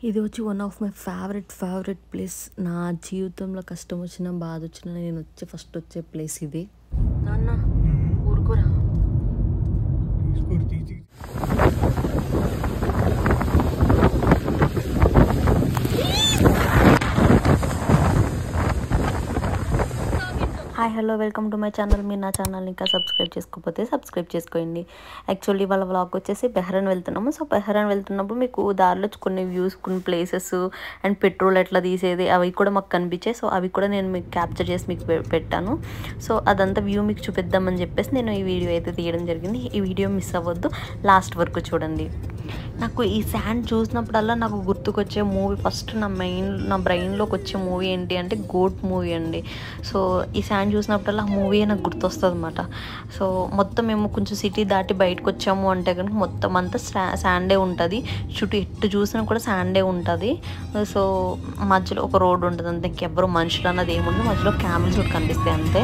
ఇది వచ్చి one of my favourite place. నా జీవితంలో కష్టం వచ్చినా బాధ వచ్చినా నేను ఫస్ట్ వచ్చే ప్లేస్ ఇది. నాన్న ఊరుకోరా. Hi hello welcome to my channel. మీరు నా ఛానల్ని ఇంకా సబ్స్క్రైబ్ చేసుకోకపోతే సబ్స్క్రైబ్ చేసుకోండి. యాక్చువల్లీ వాళ్ళ వ్లాగ్ వచ్చేసి బెహ్రాన్ వెళ్తున్నాము. సో బెహ్రాన్ వెళ్తున్నప్పుడు మీకు దారిలో కొన్ని వ్యూస్, కొన్ని ప్లేసెస్ అండ్ పెట్రోల్ ఎట్లా తీసేది అవి కూడా మాకు కనిపించాయి. సో అవి కూడా నేను మీకు క్యాప్చర్ చేసి మీకు పెట్టాను. సో అదంతా వ్యూ మీకు చూపిద్దామని చెప్పేసి నేను ఈ వీడియో అయితే తీయడం జరిగింది. ఈ వీడియో మిస్ అవ్వద్దు, లాస్ట్ వరకు చూడండి. నాకు ఈ శాండ్ చూసినప్పుడల్లా నాకు గుర్తుకొచ్చే మూవీ, ఫస్ట్ నా బ్రెయిన్లోకి వచ్చే మూవీ ఏంటి అంటే గోట్ మూవీ అండి. సో ఈ శాండ్ చూసినప్పుడల్లా ఆ మూవీ నాకు గుర్తొస్తుంది అనమాట. సో మొత్తం మేము కొంచెం సిటీ దాటి బయటకు వచ్చాము అంటే కనుక మొత్తం అంతా శాండే ఉంటుంది. చుట్టూ ఎట్టు చూసినా కూడా శాండే ఉంటుంది. సో మధ్యలో ఒక రోడ్ ఉంటుంది అంతే, ఇంకెవ్వరు మనుషులు అన్నది ఏముంది, మధ్యలో క్యామెల్స్ కూడా కనిపిస్తాయి అంతే.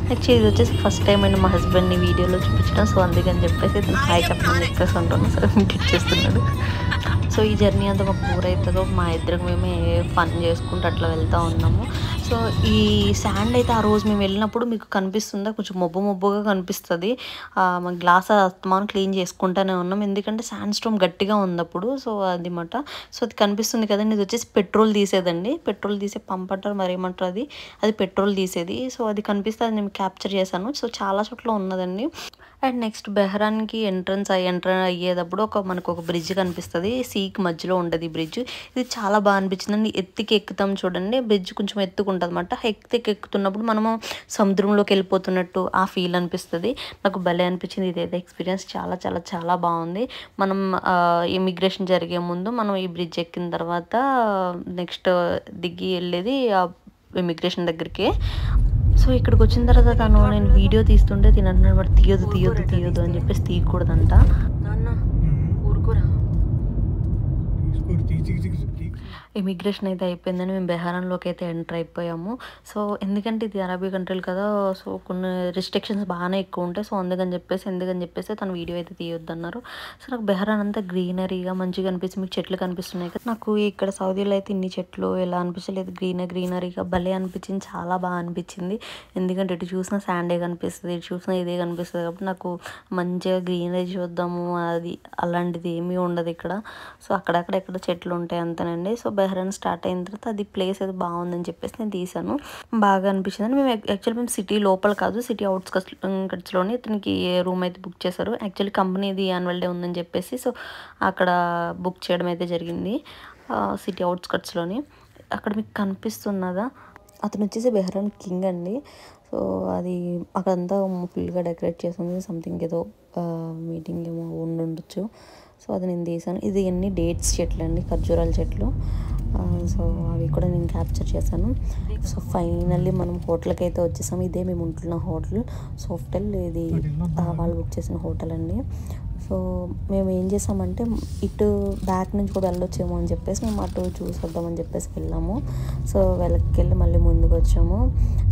యాక్చువల్లీ ఇది వచ్చేసి ఫస్ట్ టైం అండి మా హస్బెండ్ని వీడియోలో చూపించడం. సో అందుకని చెప్పేసి ఇతను హాయ్ చెప్పమని చెప్పేసి అంటున్నాను. సో ఇంటికి చేస్తున్నాడు. సో ఈ జర్నీ అంతా మాకు బోర్ అవుతుందో మా ఇద్దరికి మేమే ఫన్ చేసుకుంటూ అట్లా వెళ్తూ ఉన్నాము. సో ఈ శాండ్ అయితే ఆ రోజు మేము వెళ్ళినప్పుడు మీకు కనిపిస్తుందా, కొంచెం మొబ్బుగా కనిపిస్తుంది. మా గ్లాస్ అస్తమానం క్లీన్ చేసుకుంటూనే ఉన్నాం, ఎందుకంటే శాండ్ స్టోన్ గట్టిగా ఉంది అప్పుడు. సో అది మాట. సో అది కనిపిస్తుంది కదండి, ఇది వచ్చేసి పెట్రోల్ తీసేదండి. పెట్రోల్ తీసే పంప్ అంటారు, మరి ఏమంటారు అది పెట్రోల్ తీసేది. సో అది కనిపిస్తే అది నేను క్యాప్చర్ చేశాను. సో చాలా చోట్ల ఉన్నదండి. అండ్ నెక్స్ట్ బెహ్రాన్కి ఎంటర్ అయ్యేటప్పుడు మనకు ఒక బ్రిడ్జ్ కనిపిస్తుంది. సీకి మధ్యలో ఉండదు ఈ బ్రిడ్జ్. ఇది చాలా బాగా అనిపించిందండి. ఎత్తికి ఎక్కుతాం చూడండి, బ్రిడ్జ్ కొంచెం ఎత్తుకుంటుంది అనమాట. ఎక్కుతున్నప్పుడు మనము సముద్రంలోకి వెళ్ళిపోతున్నట్టు ఆ ఫీల్ అనిపిస్తుంది. నాకు భలే అనిపించింది. ఇదైతే ఎక్స్పీరియన్స్ చాలా చాలా చాలా బాగుంది. మనం ఇమిగ్రేషన్ జరిగే ముందు మనం ఈ బ్రిడ్జ్ ఎక్కిన తర్వాత నెక్స్ట్ దిగి వెళ్ళేది ఇమిగ్రేషన్ దగ్గరికి. సో ఇక్కడికి వచ్చిన తర్వాత నేను వీడియో తీస్తుంటే తినంటున్నాడు, తీయొద్దు అని చెప్పేసి తీయకూడదంట. ఇమిగ్రేషన్ అయితే అయిపోయిందని మేము బెహ్రాన్లోకి అయితే ఎంటర్ అయిపోయాము. సో ఎందుకంటే ఇది అరబీ కంట్రీలు కదా, సో కొన్ని రిస్ట్రిక్షన్స్ బాగానే ఎక్కువ ఉంటాయి. సో ఎందుకని చెప్పేసి తను వీడియో అయితే తీయొద్దన్నారు. సో నాకు బెహ్రాన్ అంతా గ్రీనరీగా మంచిగా అనిపిస్తుంది. మీకు చెట్లు కనిపిస్తున్నాయి కదా, నాకు ఇక్కడ సౌదీలో అయితే ఇన్ని చెట్లు ఎలా అనిపించలేదు, గ్రీనరీగా భలే అనిపించింది, చాలా బాగా అనిపించింది. ఎందుకంటే ఇటు చూసిన శాండే కనిపిస్తుంది, ఇటు చూసిన ఇదే కనిపిస్తుంది కాబట్టి నాకు మంచిగా గ్రీనరీ చూద్దాము అది అలాంటిది ఏమీ ఉండదు ఇక్కడ. సో అక్కడక్కడ చెట్లు ఉంటాయి అంతేనండి. సో బెహ్రాన్ స్టార్ట్ అయిన తర్వాత అది ప్లేస్ అయితే బాగుందని చెప్పేసి నేను తీసాను. బాగా అనిపించింది. మేము సిటీ లోపల కాదు, సిటీ అవుట్స్కట్స్లోనే ఇతనికి రూమ్ అయితే బుక్ చేశారు. యాక్చువల్లీ కంపెనీది యాన్యువల్ డే ఉందని చెప్పేసి సో అక్కడ బుక్ చేయడం అయితే జరిగింది సిటీ అవుట్స్కట్స్లోని. అక్కడ మీకు కనిపిస్తున్నదా, అతను వచ్చేసి బెహ్రాన్ కింగ్ అండి. సో అది అక్కడంతా ఫుల్గా డెకరేట్ చేస్తుంది. సంథింగ్ ఏదో మీటింగ్ ఏమో ఉండొచ్చు. సో అది నేను తీసాను. ఇది ఎన్ని డేట్స్ చెట్లు అండి, ఖర్జూరాల చెట్లు. సో అవి కూడా నేను క్యాప్చర్ చేశాను. సో ఫైనల్లీ మనం హోటల్కి అయితే వచ్చేసాము. ఇదే మేము ఉంటున్న హోటల్ సోఫ్టెల్. ఇది వాళ్ళు బుక్ చేసిన హోటల్ అండి. సో మేము ఏం చేసామంటే ఇటు బ్యాక్ నుంచి కూడా వెళ్ళొచ్చేమో అని చెప్పేసి మేము అటు చూసొద్దామని చెప్పేసి వెళ్ళాము. సో వెళ్ళి మళ్ళీ ముందుకు వచ్చాము.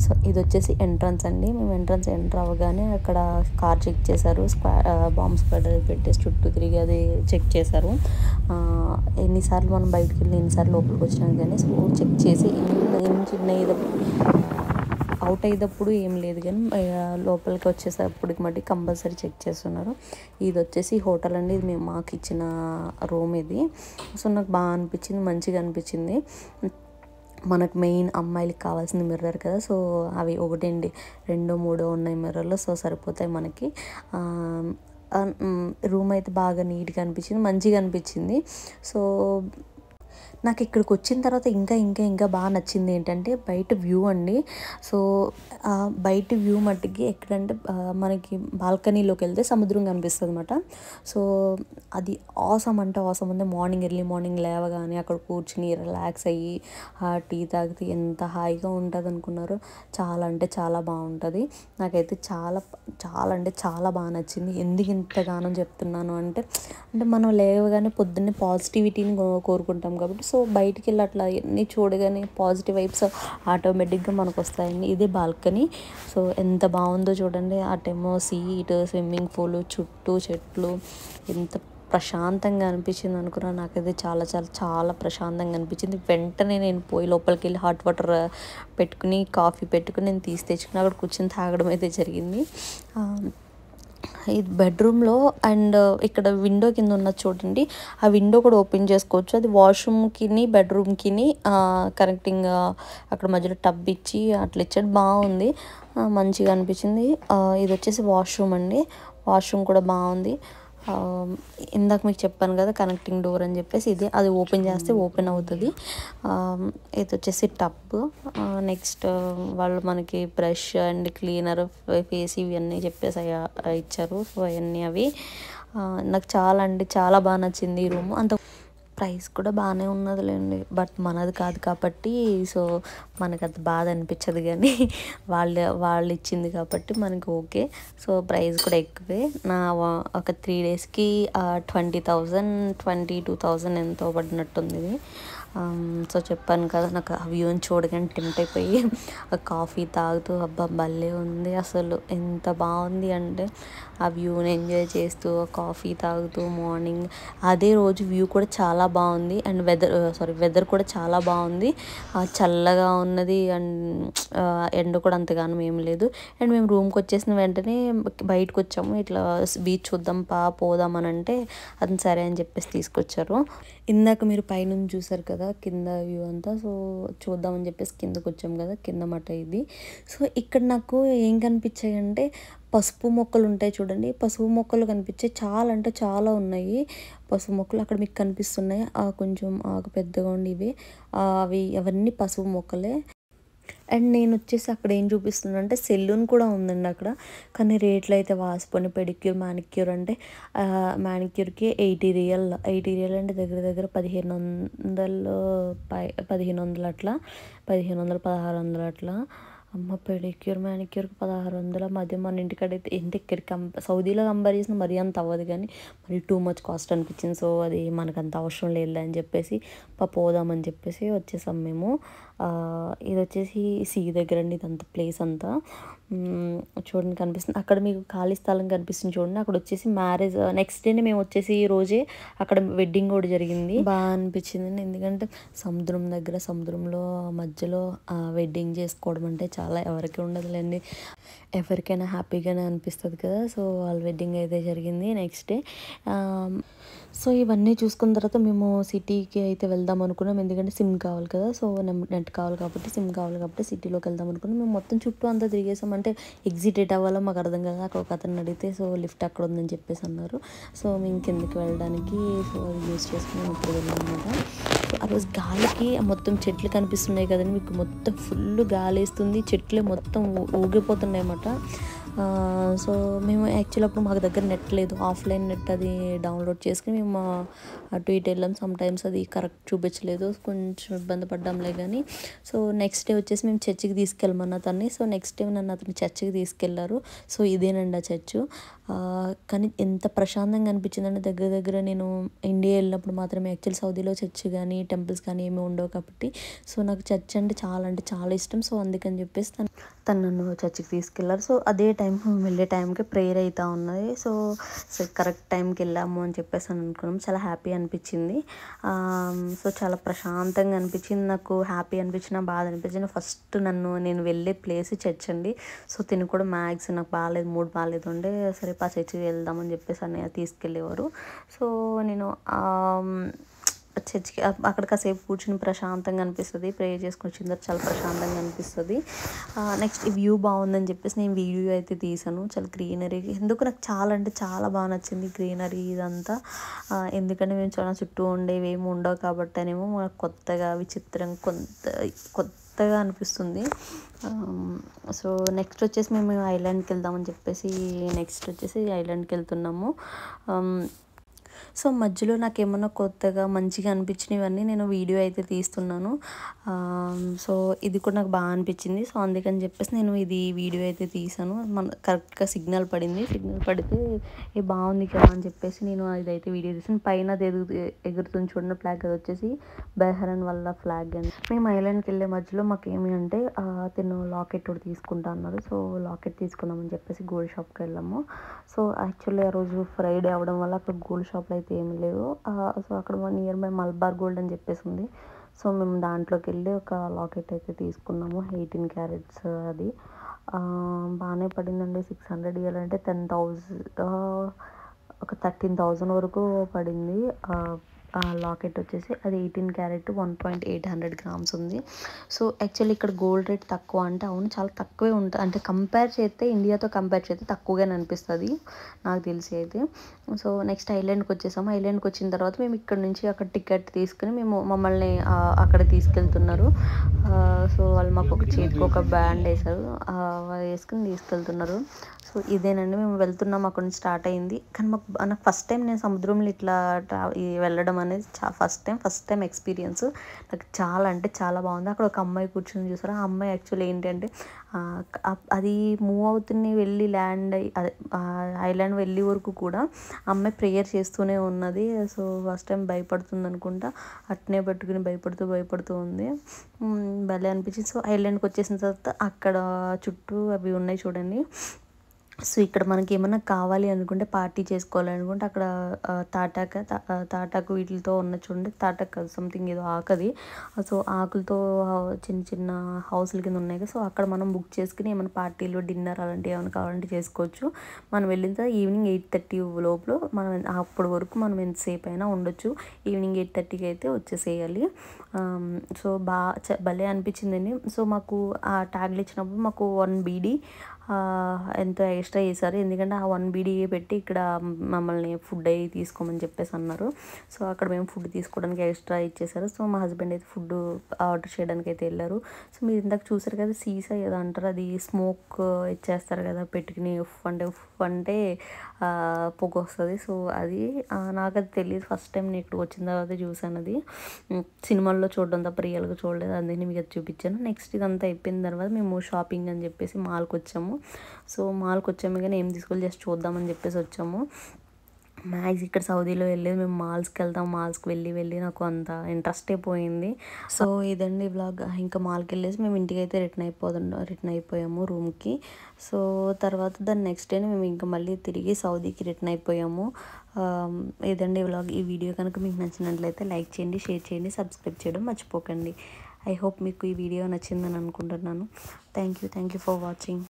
సో ఇది వచ్చేసి ఎంట్రన్స్ అండి. మేము ఎంటర్ అవ్వగానే అక్కడ కార్ చెక్ చేశారు, బాంబ్ స్క్వాడర్ పెట్టేసి చుట్టూ తిరిగి అది చెక్ చేశారు. ఎన్నిసార్లు మనం బయటకు వెళ్ళి ఎన్నిసార్లు లోపలికి వచ్చినాం కానీ సో చెక్ చేసి అవుట్ అయ్యేటప్పుడు ఏం లేదు కానీ లోపలికి వచ్చేసరికి మట్టి కంపల్సరీ చెక్ చేస్తున్నారు. ఇది వచ్చేసి హోటల్ అండి. ఇది మాకు ఇచ్చిన రూమ్ ఇది. సో నాకు బాగా అనిపించింది, మంచిగా అనిపించింది. మనకు మెయిన్ అమ్మాయిలకి కావాల్సిన మిర్రర్ కదా, సో అవి ఒకటండి 2, 3 ఉన్నాయి మిర్రర్లు. సో సరిపోతాయి మనకి. రూమ్ అయితే బాగా నీట్గా అనిపించింది, మంచిగా అనిపించింది. సో నాకు ఇక్కడికి వచ్చిన తర్వాత ఇంకా బాగా నచ్చింది ఏంటంటే బయట వ్యూ అండి. సో బయట వ్యూ మట్టికి ఎక్కడంటే మనకి బాల్కనీలోకి వెళ్తే సముద్రం కనిపిస్తుంది అనమాట. సో అది ఆసమ్ ఉంది. ఎర్లీ మార్నింగ్ లేవగానే అక్కడ కూర్చుని రిలాక్స్ అయ్యి టీ తాగితే ఎంత హాయిగా ఉంటుంది అనుకున్నారు. చాలా అంటే చాలా బాగుంటుంది. నాకైతే చాలా బాగా నచ్చింది. ఎందుకు ఇంతగానో చెప్తున్నాను అంటే మనం లేవగానే పొద్దున్నే పాజిటివిటీని కోరుకుంటాం కాబట్టి సో బయటికి వెళ్ళి అట్లా అన్నీ చూడగానే పాజిటివ్ వైబ్స్ ఆటోమేటిక్గా మనకు వస్తాయండి. ఇదే బాల్కనీ. సో ఎంత బాగుందో చూడండి. అటేమో సీ, ఇటు స్విమ్మింగ్ పూల్, చుట్టూ చెట్లు, ఎంత ప్రశాంతంగా అనిపించింది అనుకున్నా. నాకైతే చాలా చాలా చాలా ప్రశాంతంగా అనిపించింది. వెంటనే నేను పోయి లోపలికి వెళ్ళి హాట్ వాటర్ పెట్టుకుని కాఫీ పెట్టుకుని నేను తీసి తెచ్చుకుని అక్కడ కూర్చొని తాగడం అయితే జరిగింది. ఇది బెడ్రూమ్లో అండ్ ఇక్కడ విండో కింద ఉన్నది చూడండి, ఆ విండో కూడా ఓపెన్ చేసుకోవచ్చు. అది వాష్రూమ్కి బెడ్రూమ్కి కనెక్టింగ్ అక్కడ మధ్యలో టబ్ ఇచ్చి అట్లా ఇచ్చాడు, బాగుంది, మంచిగా అనిపించింది. ఇది వచ్చేసి వాష్రూమ్ అండి, వాష్రూమ్ కూడా బాగుంది. ఇందాక మీకు చెప్పాను కదా కనెక్టింగ్ డోర్ అని చెప్పేసి, ఇది అది ఓపెన్ చేస్తే ఓపెన్ అవుతుంది. ఇది వచ్చేసి టబ్. నెక్స్ట్ వాళ్ళు మనకి బ్రష్ అండ్ క్లీనర్, ఫేస్ ఇవన్నీ చెప్పేసి ఇచ్చారు. సో అవన్నీ అవి నాకు చాలా అంటే చాలా బాగా నచ్చింది ఈ రూము. అంత ప్రైస్ కూడా బాగానే ఉన్నదిలేండి, బట్ మనది కాదు కాబట్టి సో మనకు అంత బాధ అనిపించదు, కానీ వాళ్ళు ఇచ్చింది కాబట్టి మనకి ఓకే. సో ప్రైస్ కూడా ఎక్కువే. నా ఒక 3 డేస్కి 20,000 22,000 ఎంతో పడినట్టుంది ఇది. సో చెప్పాను కదా, నాకు ఆ వ్యూని చూడగానే టెంప్ట్ అయిపోయి కాఫీ తాగుతూ అబ్బా భలే ఉంది, అసలు ఎంత బాగుంది అంటే ఆ వ్యూని ఎంజాయ్ చేస్తూ కాఫీ తాగుతూ మార్నింగ్. అదే రోజు వ్యూ కూడా చాలా బాగుంది అండ్ వెదర్ కూడా చాలా బాగుంది, చల్లగా ఉన్నది అండ్ ఎండ కూడా అంతగానం ఏం లేదు. అండ్ మేము రూమ్కి వచ్చేసిన వెంటనే బయటకు వచ్చాము, ఇట్లా బీచ్ చూద్దాం పోదాం అని అంటే అది సరే అని చెప్పేసి తీసుకొచ్చారు. ఇందాక మీరు పైనుంచి చూసారు కదా కింద వ్యూ అంతా, సో చూద్దామని చెప్పేసి కిందకు వచ్చాము కదా, కింద మట ఇది. సో ఇక్కడ నాకు ఏం కనిపించాయి అంటే పసుపు మొక్కలు ఉంటాయి చూడండి, పసుపు మొక్కలు కనిపించాయి, చాలా అంటే చాలా ఉన్నాయి పసుపు మొక్కలు అక్కడ మీకు కనిపిస్తున్నాయి. కొంచెం ఆకు పెద్దగా ఉండి ఇవి అవన్నీ పసుపు మొక్కలే. అండ్ నేను వచ్చేసి అక్కడ ఏం చూపిస్తుంది అంటే సెలూన్ కూడా ఉందండి అక్కడ, కానీ రేట్లు అయితే వాసిపోయి. పెడిక్యూర్ మ్యానిక్యూర్ అంటే మ్యానిక్యూర్కి 80 రియల్ అంటే దగ్గర దగ్గర 1,500 1,500 అట్లా, 1,500 1,600 అట్లా. అమ్మ పెడిక్యూర్ మ్యానిక్యూర్కి 1,600 మధ్య మన ఇంటికాడైతే ఎంత ఇక్కడికి సౌదీలో కంపేర్ చేసిన మరీ అంత అవ్వదు, కానీ మరి టూ మచ్ కాస్ట్ అనిపించింది. సో అది మనకు అంత అవసరం లేదు అని చెప్పేసి పోదామని చెప్పేసి వచ్చేసాం మేము. ఇది వచ్చేసి సీ దగ్గర అండి, ఇదంతా ప్లేస్ అంతా చూడండి కనిపిస్తుంది. అక్కడ మీకు ఖాళీ స్థలం కనిపిస్తుంది చూడండి, అక్కడ వచ్చేసి మ్యారేజ్ నెక్స్ట్ డేనే మేము వచ్చేసి ఈ రోజే అక్కడ వెడ్డింగ్ కూడా జరిగింది. బాగా అనిపించింది, ఎందుకంటే సముద్రం దగ్గర సముద్రంలో మధ్యలో వెడ్డింగ్ చేసుకోవడం అంటే చాలా ఎవరికి ఉండదులేండి, ఎవరికైనా హ్యాపీగానే అనిపిస్తుంది కదా. సో వాళ్ళ వెడ్డింగ్ అయితే జరిగింది నెక్స్ట్ డే. సో ఇవన్నీ చూసుకున్న తర్వాత మేము సిటీకి అయితే వెళ్దాం అనుకున్నాం, ఎందుకంటే సిమ్ కావాలి కదా, సో నెట్ కావాలి కాబట్టి సిమ్ కావాలి కాబట్టి సిటీలోకి వెళ్దాం అనుకున్నాం. మేము మొత్తం చుట్టూ అంతా తిరిగేసాం, అంటే ఎగ్జిట్ ఎట్ అవ్వాలో మాకు అర్థం కదా. అక్కడ ఒక అతను అడిగితే సో లిఫ్ట్ అక్కడ ఉందని చెప్పేసి అన్నారు. సో మేము కిందకి వెళ్ళడానికి సో అది యూజ్ చేసుకుని ఇప్పుడు వెళ్ళాం అనమాట. సో ఆ రోజు గాలికి మొత్తం చెట్లు కనిపిస్తున్నాయి కదండి మీకు, మొత్తం ఫుల్ గాలి వేస్తుంది, చెట్లు మొత్తం ఊగిపోతున్నాయి అన్నమాట. సో మేము యాక్చువల్ అప్పుడు మాకు దగ్గర నెట్ లేదు, ఆఫ్లైన్ నెట్ అది డౌన్లోడ్ చేసుకుని మేము అటు ఇటు వెళ్ళాం. సమ్టైమ్స్ అది కరెక్ట్ చూపించలేదు, కొంచెం ఇబ్బంది పడ్డాంలే. కానీ సో నెక్స్ట్ డే వచ్చేసి మేము చర్చికి తీసుకెళ్ళమన్న అతన్ని. సో నెక్స్ట్ డే నన్ను అతను చర్చికి తీసుకెళ్లారు. సో ఇదేనండి ఆ చర్చు. కానీ ఎంత ప్రశాంతంగా అనిపించిందంటే దగ్గర దగ్గర నేను ఇండియా వెళ్ళినప్పుడు మాత్రమే, యాక్చువల్ సౌదీలో చర్చ్ కానీ టెంపుల్స్ కానీ ఏమీ ఉండవు కాబట్టి సో నాకు చర్చ్ అంటే చాలా ఇష్టం. సో అందుకని చెప్పేసి తను నన్ను చర్చికి తీసుకెళ్లారు. సో అదే టైం వెళ్ళే టైంకి ప్రేయర్ అవుతూ ఉన్నది. సో కరెక్ట్ టైంకి వెళ్ళాము అని చెప్పేసి అనుకున్నాం, చాలా హ్యాపీ అనిపించింది. సో చాలా ప్రశాంతంగా అనిపించింది నాకు, హ్యాపీ అనిపించిన బాధ అనిపించిన. ఫస్ట్ నేను వెళ్ళే ప్లేస్ చర్చ్ అండి. సో తిని కూడా మ్యాక్స్ నాకు మూడ్ బాగాలేదు ఉండే, సరే పా చర్చికి వెళ్దామని చెప్పేసి అన్నయ్య తీసుకెళ్ళేవారు. సో నేను చర్చికి అక్కడ కాసేపు కూర్చుని ప్రశాంతంగా అనిపిస్తుంది, ప్రేయర్ చేసుకుని వచ్చిన తర్వాత చాలా ప్రశాంతంగా అనిపిస్తుంది. నెక్స్ట్ ఈ వ్యూ బాగుందని చెప్పేసి నేను వీడియో అయితే తీసాను. చాలా గ్రీనరీ, ఎందుకు నాకు చాలా అంటే చాలా బాగా నచ్చింది గ్రీనరీ ఇదంతా. ఎందుకంటే మేము చాలా చుట్టూ ఉండేవి ఏమి ఉండవు కాబట్టి అనేమో మనకు కొత్తగా విచిత్రంగా కొత్తగా అనిపిస్తుంది. సో నెక్స్ట్ వచ్చేసి మేము ఐలాండ్కి వెళ్దామని చెప్పేసి నెక్స్ట్ వచ్చేసి ఐలాండ్కి వెళ్తున్నాము. సో మధ్యలో నాకు ఏమన్నా కొత్తగా మంచిగా అనిపించినవన్నీ నేను వీడియో అయితే తీస్తున్నాను. సో ఇది కూడా నాకు బాగా అనిపించింది. సో అందుకని చెప్పేసి నేను ఇది వీడియో అయితే తీసాను. కరెక్ట్గా సిగ్నల్ పడితే బాగుంది కదా అని చెప్పేసి నేను ఇదైతే వీడియో తీసాను. పైన అది ఎగురుతుంది చూడండి ఫ్లాగ్, అది వచ్చేసి బెహ్రెయిన్ వల్ల ఫ్లాగ్ అని. మేము ఐలాండ్కి వెళ్ళే మధ్యలో మాకు ఏమి అంటే తిను లాకెట్ కూడా తీసుకుంటా అన్నారు. సో లాకెట్ తీసుకుందామని చెప్పేసి గోల్డ్ షాప్కి వెళ్ళాము. సో యాక్చువల్లీ ఆ రోజు ఫ్రైడే అవడం వల్ల అక్కడ గోల్డ్ షాప్లో అయితే ఏమి లేవు. సో అక్కడ నియర్ బై మలబార్ గోల్డ్ అని చెప్పేసి ఉంది. సో మేము దాంట్లోకి వెళ్ళి ఒక లాకెట్ అయితే తీసుకున్నాము, 18 క్యారెట్స్. అది బాగానే పడిందండి. 600 ఇవ్వాలంటే 10,000, ఒక 13,000 వరకు పడింది. లాకెట్ వచ్చేసి అది 18 క్యారెట్ 1.800 గ్రామ్స్ ఉంది. సో యాక్చువల్లీ ఇక్కడ గోల్డ్ రేట్ తక్కువ అంటే అవును, చాలా తక్కువే ఉంటుంది. అంటే కంపేర్ చేస్తే ఇండియాతో కంపేర్ చేస్తే తక్కువగానే అనిపిస్తుంది నాకు తెలిసి అయితే. సో నెక్స్ట్ ఐలాండ్కి వచ్చేసాము. ఐలాండ్కి వచ్చిన తర్వాత మేము ఇక్కడ నుంచి అక్కడ టికెట్ తీసుకుని మమ్మల్ని అక్కడ తీసుకెళ్తున్నారు. సో వాళ్ళు మాకు ఒక చేతికి ఒక బ్యాండ్ వేశారు, వేసుకుని తీసుకెళ్తున్నారు. సో ఇదేనండి మేము వెళ్తున్నాం. అక్కడ నుంచి స్టార్ట్ అయింది. కానీ నాకు ఫస్ట్ టైం నేను సముద్రంలో ఇట్లా వెళ్ళడం అనేది ఫస్ట్ టైం ఎక్స్పీరియన్స్. నాకు చాలా అంటే చాలా బాగుంది. అక్కడ ఒక అమ్మాయి కూర్చొని చూసారు. ఆ అమ్మాయి యాక్చువల్లీ ఏంటంటే అది మూవ్ అవుతున్న వెళ్ళి ఐలాండ్ వెళ్ళే వరకు కూడా అమ్మాయి ప్రేయర్ చేస్తూనే ఉన్నది. సో ఫస్ట్ టైం భయపడుతుంది అనుకుంటా, అట్నే పెట్టుకుని భయపడుతూ ఉంది. భలే అనిపించింది. సో ఐలాండ్కి వచ్చేసిన తర్వాత అక్కడ చుట్టూ అవి ఉన్నాయి చూడండి. సో ఇక్కడ మనకి ఏమైనా కావాలి అనుకుంటే, పార్టీ చేసుకోవాలనుకుంటే అక్కడ తాటాకు వీటితో ఉన్న చూడండి, తాటాకు సంథింగ్ ఏదో ఆకది. సో ఆకులతో చిన్న హౌస్ల కింద ఉన్నాయి కదా. సో అక్కడ మనం బుక్ చేసుకుని ఏమైనా పార్టీలు, డిన్నర్ అలాంటివి ఏమైనా కావాలంటే చేసుకోవచ్చు. మనం వెళ్ళిన తర్వాత ఈవినింగ్ 8:30 లోపల మనం అప్పటి వరకు మనం ఎంతసేపు అయినా ఉండొచ్చు. ఈవినింగ్ 8:30కి అయితే వచ్చేసేయాలి. సో భలే అనిపించిందండి. సో మాకు ఆ ట్యాగ్లు ఇచ్చినప్పుడు మాకు 1 BD ఎంతో ఎక్స్ట్రా చేశారు. ఎందుకంటే ఆ 1 BD పెట్టి ఇక్కడ మమ్మల్ని ఫుడ్ అయ్యి తీసుకోమని చెప్పేసి అన్నారు. సో అక్కడ మేము ఫుడ్ తీసుకోవడానికి ఎక్స్ట్రా ఇచ్చేసారు. సో మా హస్బెండ్ అయితే ఫుడ్ ఆర్డర్ చేయడానికి అయితే వెళ్ళారు. సో మీరు ఇందాక చూసారు కదా, సీసా ఏదో అంటారు, అది స్మోక్ ఇచ్చేస్తారు కదా పెట్టుకుని, ఉఫ్ అంటే పొగ వస్తుంది. సో అది నాకు అది తెలియదు. ఫస్ట్ టైం నేను ఇక్కడికి వచ్చిన తర్వాత చూసాను. అది సినిమాల్లో చూడడం తప్ప రియల్గా చూడలేదు, అందుకని మీకు అది చూపించాను. నెక్స్ట్ ఇదంతా అయిపోయిన తర్వాత మేము షాపింగ్ అని చెప్పేసి మాల్కి వచ్చాము. సో మాల్కి వచ్చాము కానీ ఏం తీసుకోవాలి, జస్ట్ చూద్దామని చెప్పేసి వచ్చాము. మ్యాక్స్ ఇక్కడ సౌదీలో వెళ్ళేది మేము మాల్స్కి వెళ్తాం. మాల్స్కి వెళ్ళి నాకు అంత ఇంట్రెస్ట్ అయిపోయింది. సో ఇదండి వ్లాగ్. ఇంకా మాల్కి వెళ్ళేసి మేము ఇంటికి అయితే రిటర్న్ అయిపోయాము రూమ్కి. సో తర్వాత దాని నెక్స్ట్ డే మేము ఇంకా మళ్ళీ తిరిగి సౌదీకి రిటర్న్ అయిపోయాము. ఇదండి వ్లాగ్. ఈ వీడియో కనుక మీకు నచ్చినట్లయితే లైక్ చేయండి, షేర్ చేయండి, సబ్స్క్రైబ్ చేయడం మర్చిపోకండి. ఐ హోప్ మీకు ఈ వీడియో నచ్చిందని అనుకుంటున్నాను. Thank you for watching.